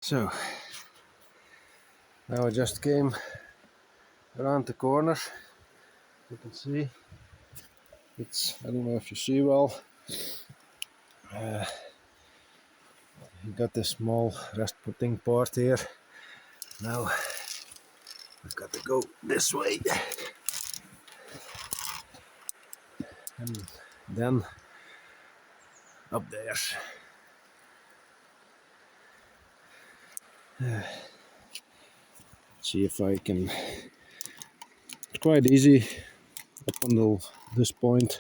So now I just came around the corner. You can see I don't know if you see well. You got this small rest putting part here. Now I've got to go this way and then up there. See if I can. It's quite easy up until this point.